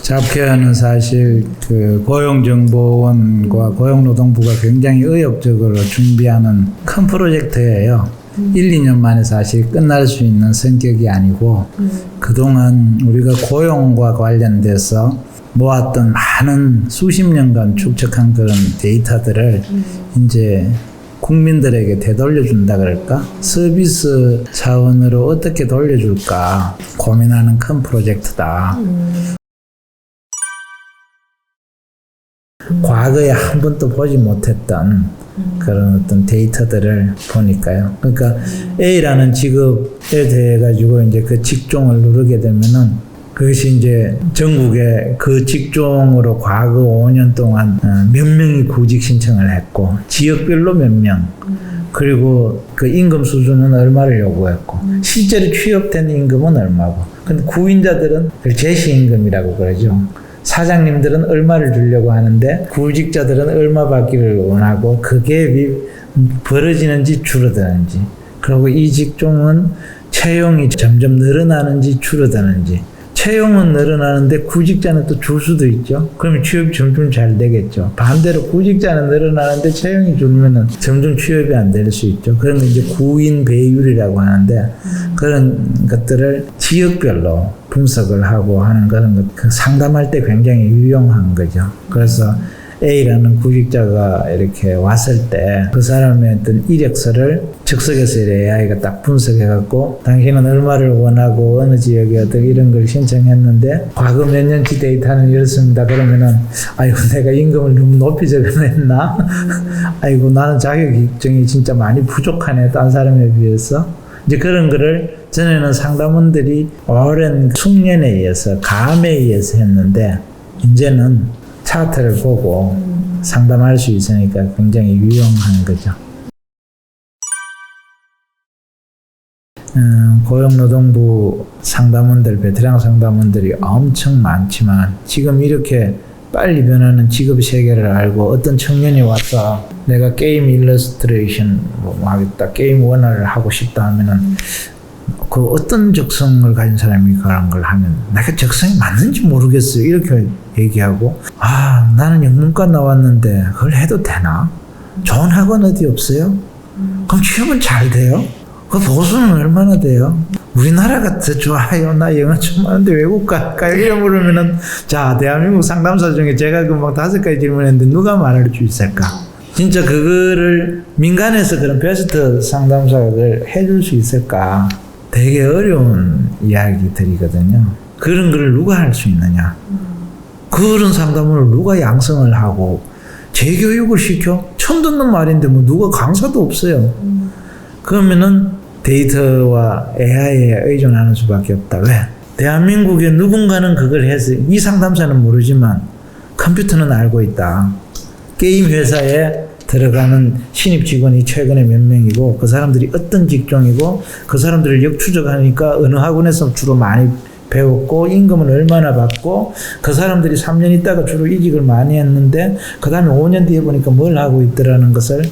잡케어는 사실 그 고용정보원과 고용노동부가 굉장히 의욕적으로 준비하는 큰 프로젝트예요. 1, 2년 만에 사실 끝날 수 있는 성격이 아니고 그동안 우리가 고용과 관련돼서 모았던 많은 수십 년간 축적한 그런 데이터들을 이제 국민들에게 되돌려준다 그럴까? 서비스 차원으로 어떻게 돌려줄까 고민하는 큰 프로젝트다. 과거에 한 번도 보지 못했던 그런 어떤 데이터들을 보니까요. 그러니까 A라는 직업에 대해 가지고 이제 그 직종을 누르게 되면은 그것이 이제 전국에 그 직종으로 과거 5년 동안 몇 명이 구직 신청을 했고 지역별로 몇 명, 그리고 그 임금 수준은 얼마를 요구했고 실제로 취업된 임금은 얼마고. 근데 구인자들은 제시임금이라고 그러죠. 사장님들은 얼마를 주려고 하는데 구직자들은 얼마 받기를 원하고 그게 벌어지는지 줄어드는지, 그리고 이 직종은 채용이 점점 늘어나는지 줄어드는지. 채용은 늘어나는데 구직자는 또 줄 수도 있죠. 그러면 취업이 점점 잘 되겠죠. 반대로 구직자는 늘어나는데 채용이 줄면은 점점 취업이 안 될 수 있죠. 그런 게 이제 구인 배율이라고 하는데 그런 것들을 지역별로 분석을 하고 하는 그런 것, 그 상담할 때 굉장히 유용한 거죠. 그래서 A라는 구직자가 이렇게 왔을 때 그 사람의 어떤 이력서를 즉석에서 AI가 딱 분석해갖고 당신은 얼마를 원하고 어느 지역에 어떤 이런 걸 신청했는데 과거 몇 년치 데이터는 이렇습니다. 그러면은 아이고 내가 임금을 너무 높이 적어냈나? 아이고 나는 자격증이 진짜 많이 부족하네 딴 사람에 비해서. 이제 그런 거를 전에는 상담원들이 오랜 숙련에 의해서 감에 의해서 했는데 이제는 차트를 보고 상담할 수 있으니까 굉장히 유용한 거죠. 고용노동부 상담원들, 베테랑 상담원들이 엄청 많지만 지금 이렇게 빨리 변하는 직업 세계를 알고 어떤 청년이 와서 내가 게임 일러스트레이션 뭐 하겠다, 게임 원화를 하고 싶다 하면은 그 어떤 적성을 가진 사람이 그런 걸 하면 내가 적성이 맞는지 모르겠어요 이렇게 얘기하고, 아 나는 영문과 나왔는데 그걸 해도 되나? 좋은 학원 어디 없어요? 그럼 취업은 잘 돼요? 그 보수는 얼마나 돼요? 우리나라가 더 좋아요. 나 영어 좀 하는데 외국 갈까요? 이래 물으면은 자 대한민국 상담사 중에 제가 금방 5가지 질문했는데 누가 말할 수 있을까? 진짜 그거를 민간에서 그런 베스트 상담사를 해줄 수 있을까? 되게 어려운 이야기들이거든요. 그런 걸 누가 할 수 있느냐? 그런 상담을 누가 양성을 하고 재교육을 시켜? 처음 듣는 말인데 뭐 누가 강사도 없어요. 그러면은 데이터와 AI에 의존하는 수밖에 없다. 왜? 대한민국에 누군가는 그걸 해서 이 상담사는 모르지만 컴퓨터는 알고 있다. 게임 회사에 들어가는 신입 직원이 최근에 몇 명이고 그 사람들이 어떤 직종이고 그 사람들을 역추적하니까 어느 학원에서 주로 많이 배웠고 임금은 얼마나 받고 그 사람들이 3년 있다가 주로 이직을 많이 했는데 그 다음에 5년 뒤에 보니까 뭘 하고 있더라는 것을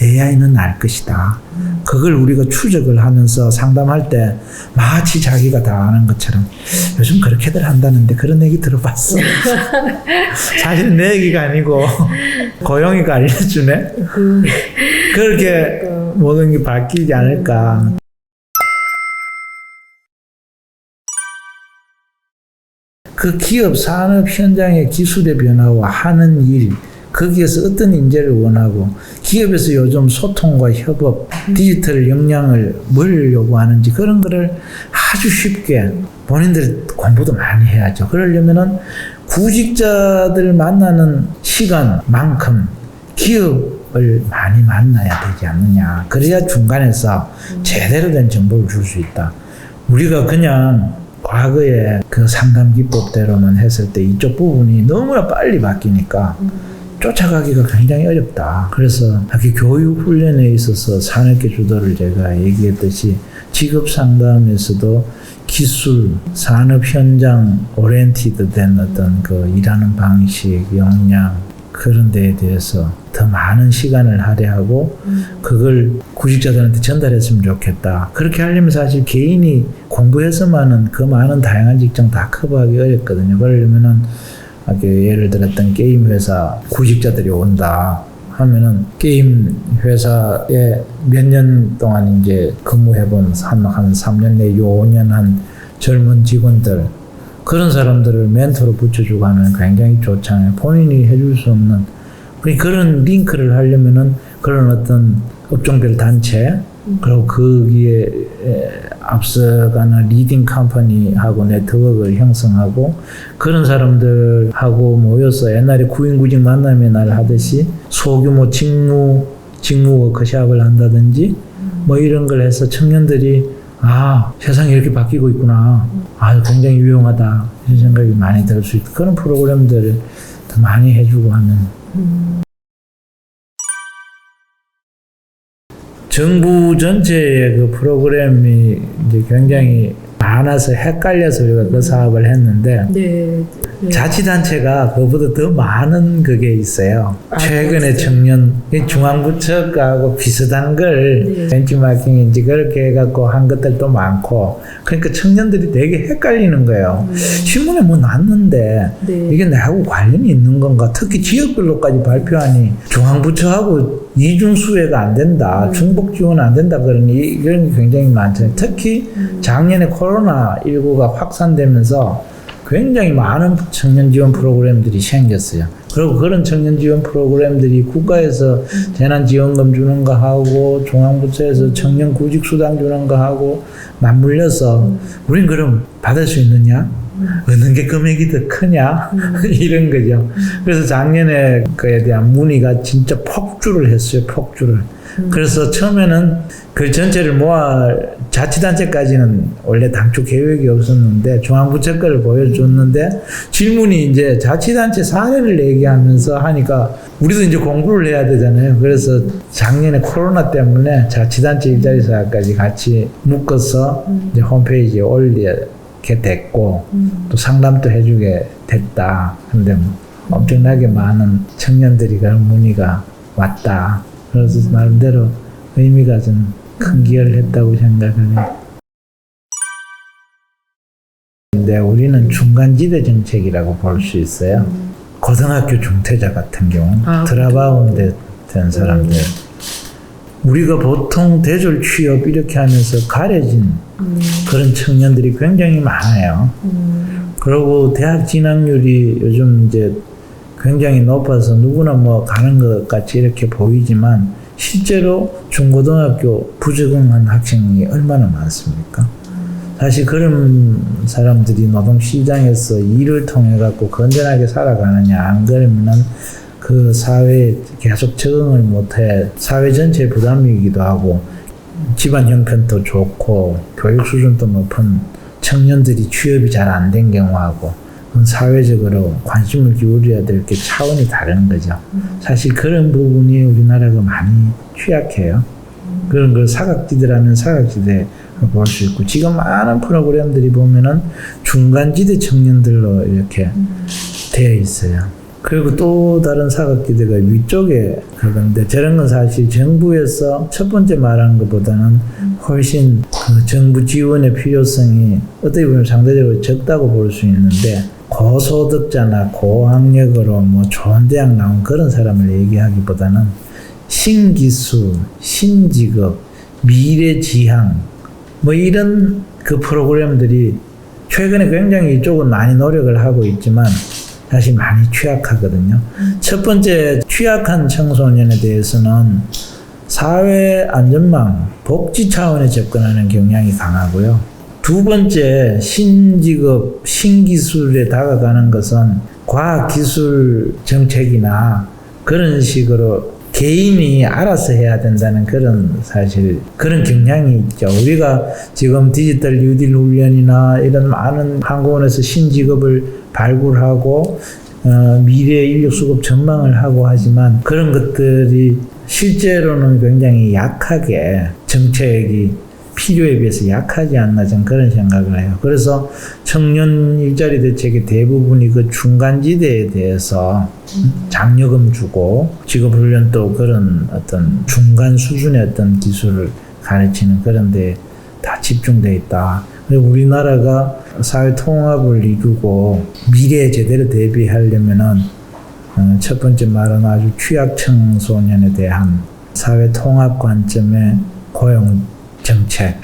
AI는 알 것이다. 그걸 우리가 추적을 하면서 상담할 때 마치 자기가 다 아는 것처럼 요즘 그렇게들 한다는데 그런 얘기 들어봤어. 사실 내 얘기가 아니고 고영이가 알려주네. 그렇게 모든 게 바뀌지 않을까. 그 기업 산업 현장의 기술의 변화와 하는 일, 거기에서 어떤 인재를 원하고 기업에서 요즘 소통과 협업, 디지털 역량을 뭘 요구하는지 그런 거를 아주 쉽게 본인들 공부도 많이 해야죠. 그러려면은 구직자들 만나는 시간만큼 기업을 많이 만나야 되지 않느냐. 그래야 중간에서 제대로 된 정보를 줄 수 있다. 우리가 그냥 과거에 그 상담 기법대로만 했을 때 이쪽 부분이 너무나 빨리 바뀌니까 쫓아가기가 굉장히 어렵다. 그래서 특히 교육 훈련에 있어서 산업계 주도를 제가 얘기했듯이 직업 상담에서도 기술, 산업 현장 오리엔티드 된 어떤 그 일하는 방식, 역량 그런 데에 대해서 더 많은 시간을 할애하고 그걸 구직자들한테 전달했으면 좋겠다. 그렇게 하려면 사실 개인이 공부해서만은 그 많은 다양한 직종 다 커버하기 어렵거든요. 그러려면은 예를 들었던 게임 회사 구직자들이 온다 하면은 게임 회사에 몇 년 동안 이제 근무해본 한 3년 내지 5년 한 젊은 직원들, 그런 사람들을 멘토로 붙여주고 하면 굉장히 좋잖아요. 본인이 해줄 수 없는 그런 링크를 하려면은 그런 어떤 업종별 단체, 그리고 거기에 앞서가는 리딩 컴퍼니하고 네트워크를 형성하고 그런 사람들하고 모여서 옛날에 구인구직 만남의 날 하듯이 소규모 직무 워크숍을 한다든지 뭐 이런 걸 해서 청년들이 세상이 이렇게 바뀌고 있구나, 굉장히 유용하다 이런 생각이 많이 들 수 있고, 그런 프로그램들을 더 많이 해주고 하면. 정부 전체의 그 프로그램이 이제 굉장히 많아서 헷갈려서 우리가 그 사업을 했는데, 네. 자치단체가 그보다 더 많은 그게 있어요. 최근에 청년 중앙부처하고 비슷한 걸 벤치마킹인지 그렇게 해갖고 한 것들도 많고, 그러니까 청년들이 되게 헷갈리는 거예요. 신문에 뭐 났는데 이게 나하고 관련이 있는 건가? 특히 지역별로까지 발표하니 중앙부처하고 이중수혜가 안 된다, 중복 지원 안 된다 그러니 이런 게 굉장히 많잖아요. 특히 작년에 코로나19가 확산되면서 굉장히 많은 청년 지원 프로그램들이 생겼어요. 그리고 그런 청년 지원 프로그램들이 국가에서 재난지원금 주는 거 하고 중앙부처에서 청년 구직 수당 주는 거 하고 맞물려서 우린 그럼 받을 수 있느냐? 어느 게 금액이 더 크냐? 이런 거죠. 그래서 작년에 그에 대한 문의가 진짜 폭주를 했어요. 폭주를. 그래서 처음에는 그 전체를 자치단체까지는 원래 당초 계획이 없었는데 중앙부처 거를 보여줬는데, 질문이 이제 자치단체 사례를 얘기하면서 하니까 우리도 이제 공부를 해야 되잖아요. 그래서 작년에 코로나 때문에 자치단체 일자리 사업까지 같이 묶어서 이제 홈페이지에 올리게 됐고, 또 상담도 해주게 됐다. 근데 엄청나게 많은 청년들이 그런 문의가 왔다. 그래서 나름대로 의미가 좀 큰 기여를 했다고 생각을 해요. 근데 우리는 중간지대 정책이라고 볼 수 있어요. 고등학교 중퇴자 같은 경우, 드랍아웃 된 사람들. 우리가 보통 대졸 취업 이렇게 하면서 가려진 그런 청년들이 굉장히 많아요. 그리고 대학 진학률이 요즘 이제 굉장히 높아서 누구나 뭐 가는 것 같이 이렇게 보이지만, 실제로 중고등학교 부적응한 학생이 얼마나 많습니까? 사실 그런 사람들이 노동시장에서 일을 통해 갖고 건전하게 살아가느냐, 안 그러면은 그 사회에 계속 적응을 못해 사회 전체의 부담이기도 하고, 집안 형편도 좋고 교육 수준도 높은 청년들이 취업이 잘 안 된 경우하고, 사회적으로 관심을 기울여야 될 게 차원이 다른 거죠. 사실 그런 부분이 우리나라가 많이 취약해요. 그런 걸 사각지대라면 사각지대로 볼 수 있고, 지금 많은 프로그램들이 보면은 중간지대 청년들로 이렇게 되어 있어요. 그리고 또 다른 사각지대가 위쪽에 그건데, 저런 건 사실 정부에서 첫 번째 말한 것보다는 훨씬 그 정부 지원의 필요성이 어떻게 보면 상대적으로 적다고 볼 수 있는데, 고소득자나 고학력으로 뭐 좋은 대학 나온 그런 사람을 얘기하기보다는 신기술, 신직업, 미래지향 뭐 이런 그 프로그램들이 최근에 굉장히 이쪽은 많이 노력을 하고 있지만 사실 많이 취약하거든요. 첫 번째, 취약한 청소년에 대해서는 사회 안전망, 복지 차원에 접근하는 경향이 강하고요. 두 번째, 신직업, 신기술에 다가가는 것은 과학기술 정책이나 그런 식으로 개인이 알아서 해야 된다는 그런 경향이 있죠. 우리가 지금 디지털 뉴딜 훈련이나 이런 많은 한국원에서 신직업을 발굴하고 미래 인력 수급 전망을 하고 하지만, 그런 것들이 실제로는 굉장히 약하게 정책이 필요에 비해서 약하지 않나, 저는 그런 생각을 해요. 그래서 청년 일자리 대책의 대부분이 그 중간지대에 대해서 장려금 주고 직업훈련도 그런 어떤 중간 수준의 어떤 기술을 가르치는 그런 데 다 집중되어 있다. 우리나라가 사회 통합을 이루고 미래에 제대로 대비하려면은 첫 번째 말은 아주 취약 청소년에 대한 사회 통합 관점의 고용 정책,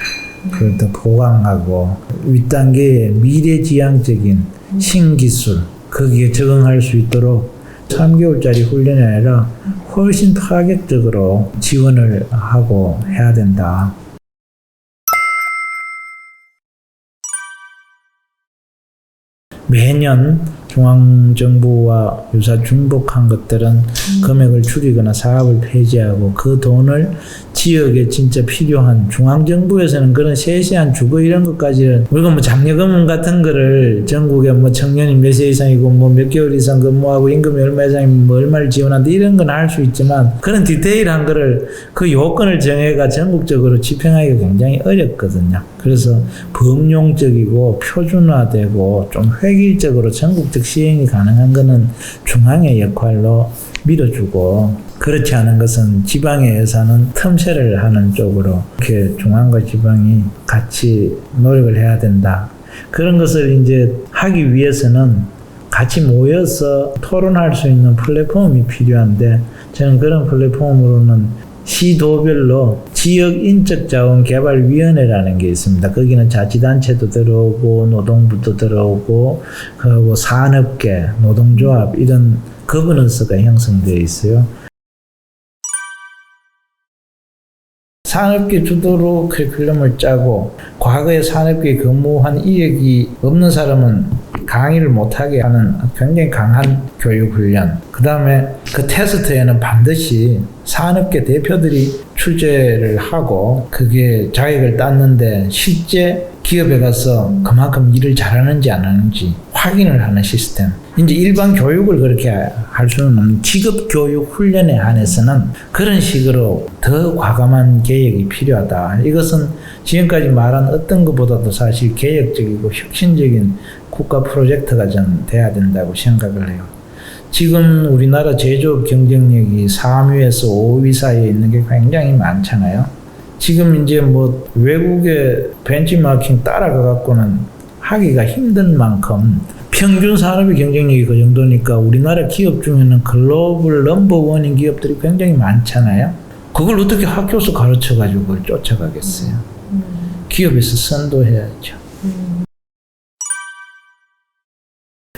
그걸 더 보강하고 윗단계의 미래지향적인 신기술, 거기에 적응할 수 있도록 3개월짜리 훈련이 아니라 훨씬 파격적으로 지원을 하고 해야 된다. 매년 중앙정부와 유사 중복한 것들은 금액을 줄이거나 사업을 폐지하고 그 돈을 지역에 진짜 필요한, 중앙정부에서는 그런 세세한 주거 이런 것까지는, 우리가 뭐 장려금융 같은 거를 전국에 뭐 청년이 몇 세 이상이고 뭐 몇 개월 이상 근무하고 임금이 얼마 이상이면 뭐 얼마를 지원한다 이런 건 할 수 있지만, 그런 디테일한 거를 그 요건을 정해가 전국적으로 집행하기가 굉장히 어렵거든요. 그래서 범용적이고 표준화되고 좀 획일적으로 전국적 시행이 가능한 거는 중앙의 역할로 밀어주고, 그렇지 않은 것은 지방의 예산은 틈새를 하는 쪽으로 이렇게 중앙과 지방이 같이 노력을 해야 된다. 그런 것을 이제 하기 위해서는 같이 모여서 토론할 수 있는 플랫폼이 필요한데, 저는 그런 플랫폼으로는 시도별로 지역인적자원개발위원회라는 게 있습니다. 거기는 자치단체도 들어오고 노동부도 들어오고 그리고 산업계, 노동조합 이런 거버넌스가 형성되어 있어요. 산업계 주도로 커리큘럼을 짜고, 과거에 산업계에 근무한 이력이 없는 사람은 강의를 못하게 하는 굉장히 강한 교육훈련, 그 다음에 그 테스트에는 반드시 산업계 대표들이 출제를 하고 그게 자격을 땄는데 실제 기업에 가서 그만큼 일을 잘하는지 안 하는지 확인을 하는 시스템. 이제 일반 교육을 그렇게 할 수는 없는 직업교육 훈련에 한해서는 그런 식으로 더 과감한 계획이 필요하다. 이것은 지금까지 말한 어떤 것보다도 사실 계획적이고 혁신적인 국가 프로젝트가 좀 돼야 된다고 생각을 해요. 지금 우리나라 제조업 경쟁력이 3위에서 5위 사이에 있는 게 굉장히 많잖아요. 지금 이제 뭐 외국의 벤치마킹 따라가 갖고는 하기가 힘든 만큼 평균 산업의 경쟁력이 그 정도니까 우리나라 기업 중에는 글로벌 넘버원인 기업들이 굉장히 많잖아요. 그걸 어떻게 학교에서 가르쳐가지고 그걸 쫓아가겠어요. 기업에서 선도해야죠.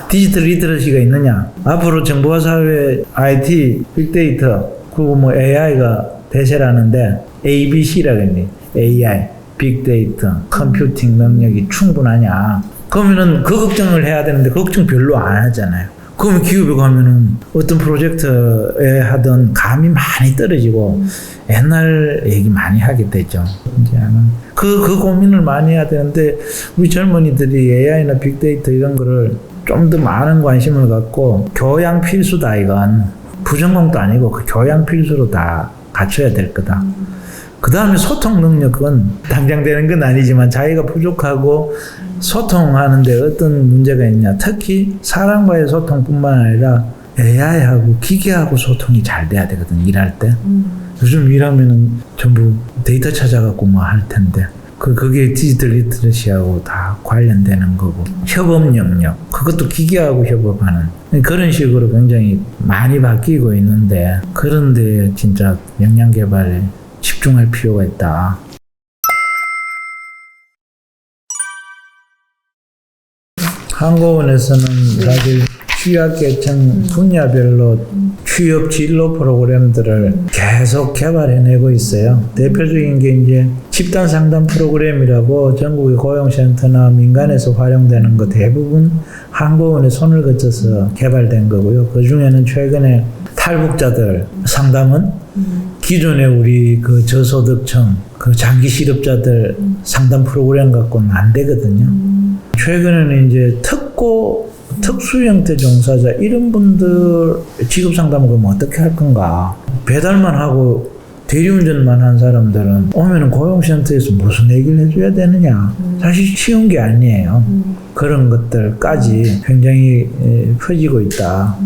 디지털 리터러시가 있느냐? 앞으로 정보화 사회, IT, 빅데이터, 그리고 뭐 AI가 대세라는데 ABC라고 했네. AI, 빅데이터, 컴퓨팅 능력이 충분하냐? 그러면은 그 걱정을 해야 되는데 그 걱정 별로 안 하잖아요. 그러면 기업에 가면은 어떤 프로젝트에 하던 감이 많이 떨어지고 옛날 얘기 많이 하게 되죠. 이제는 그 고민을 많이 해야 되는데 우리 젊은이들이 AI나 빅데이터 이런 거를 좀 더 많은 관심을 갖고 교양 필수다 이건. 부전공도 아니고 그 교양 필수로 다 갖춰야 될 거다. 그 다음에 소통 능력은 당장 되는 건 아니지만 자기가 부족하고 소통하는데 어떤 문제가 있냐. 특히 사람과의 소통뿐만 아니라 AI하고 기계하고 소통이 잘 돼야 되거든, 일할 때. 요즘 일하면은 전부 데이터 찾아갖고 뭐 할 텐데. 그게 디지털 리터러시하고 다 관련되는 거고. 협업 영역. 그것도 기계하고 협업하는. 그런 식으로 굉장히 많이 바뀌고 있는데, 그런데 진짜 역량 개발에 집중할 필요가 있다. 한국원에서는 사실 취약계층 분야별로 취업 진로 프로그램들을 계속 개발해내고 있어요. 대표적인 게 이제 집단 상담 프로그램이라고 전국의 고용센터나 민간에서 활용되는 거 대부분 한국원의 손을 거쳐서 개발된 거고요. 그 중에는 최근에 탈북자들 상담은 기존에 우리 그 저소득층, 그 장기 실업자들 상담 프로그램 갖고는 안 되거든요. 최근에는 이제 특수 형태 종사자 이런 분들 직업 상담을 그럼 어떻게 할 건가? 배달만 하고 대리운전만 한 사람들은 오면은 고용센터에서 무슨 얘기를 해줘야 되느냐? 사실 쉬운 게 아니에요. 그런 것들까지 굉장히 퍼지고 있다.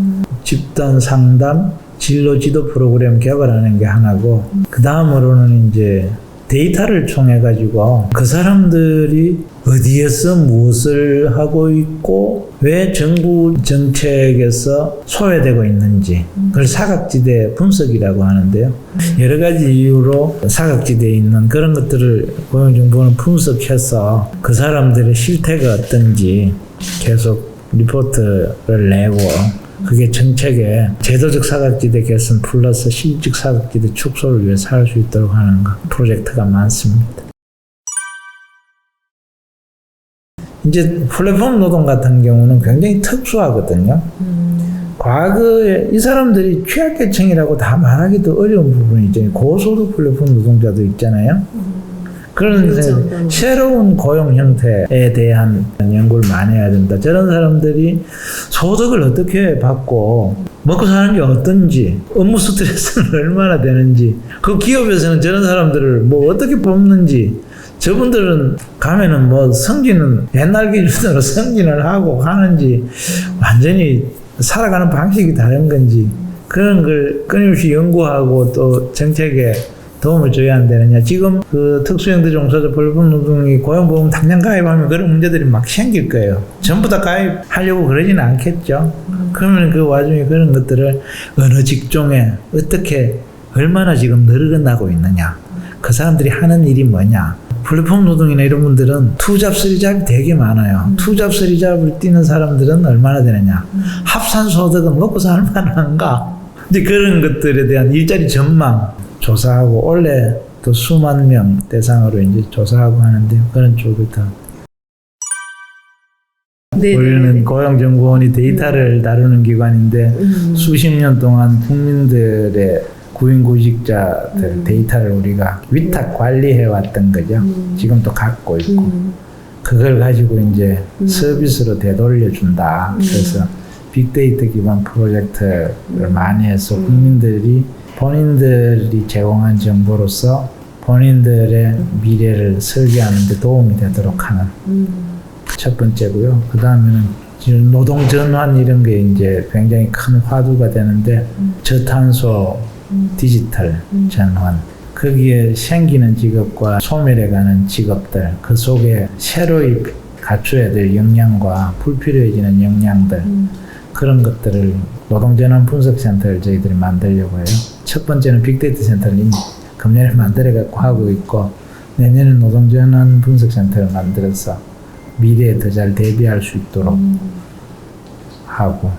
집단 상담 진로 지도 프로그램 개발하는 게 하나고, 그 다음으로는 이제 데이터를 통해 가지고 그 사람들이 어디에서 무엇을 하고 있고 왜 정부 정책에서 소외되고 있는지 그걸 사각지대 분석이라고 하는데요. 여러 가지 이유로 사각지대에 있는 그런 것들을 고용정보는 분석해서 그 사람들의 실태가 어떤지 계속 리포트를 내고 그게 정책의 제도적 사각지대 개선 플러스 실질 사각지대 축소를 위해서 할 수 있도록 하는 프로젝트가 많습니다. 이제 플랫폼 노동 같은 경우는 굉장히 특수하거든요. 과거에 이 사람들이 취약계층이라고 다 말하기도 어려운 부분이 있잖아요. 고소득 플랫폼 노동자도 있잖아요. 그런 그렇죠. 새로운 고용 형태에 대한 연구를 많이 해야 된다. 저런 사람들이 소득을 어떻게 받고 먹고 사는 게 어떤지, 업무 스트레스는 얼마나 되는지, 그 기업에서는 저런 사람들을 뭐 어떻게 뽑는지, 저분들은 가면은 뭐 승진은 옛날 기준으로 승진을 하고 가는지 완전히 살아가는 방식이 다른 건지 그런 걸 끊임없이 연구하고 또 정책에 도움을 줘야 안 되느냐. 지금 그 특수형태 종사자 플랫폼 노동이 고용보험 당장 가입하면 그런 문제들이 막 생길 거예요. 전부 다 가입하려고 그러지는 않겠죠. 그러면 그 와중에 그런 것들을 어느 직종에 어떻게 얼마나 지금 늘어나고 있느냐. 그 사람들이 하는 일이 뭐냐. 플랫폼 노동이나 이런 분들은 투잡, 쓰리잡이 되게 많아요. 투잡, 쓰리잡을 뛰는 사람들은 얼마나 되느냐. 합산 소득은 먹고 살만한가. 이제 그런 것들에 대한 일자리 전망 조사하고 원래 또 수만 명 대상으로 이제 조사하고 하는데 그런 쪽부터 우리는 고용정보원이 데이터를 다루는 기관인데 수십 년 동안 국민들의 구인구직자들 데이터를 우리가 위탁 관리해왔던 거죠. 지금도 갖고 있고 그걸 가지고 이제 서비스로 되돌려준다. 그래서 빅데이터 기반 프로젝트를 많이 해서 국민들이 본인들이 제공한 정보로서 본인들의 미래를 설계하는 데 도움이 되도록 하는 첫 번째고요. 그 다음에는 지금 노동 전환 이런 게 이제 굉장히 큰 화두가 되는데 저탄소 디지털 전환 거기에 생기는 직업과 소멸해가는 직업들 그 속에 새로이 갖춰야 될 역량과 불필요해지는 역량들 그런 것들을 노동전환 분석센터를 저희들이 만들려고 해요. 첫 번째는 빅데이터 센터를 금년에 만들어갖고 하고 있고 내년에 노동전환 분석센터를 만들어서 미래에 더 잘 대비할 수 있도록 하고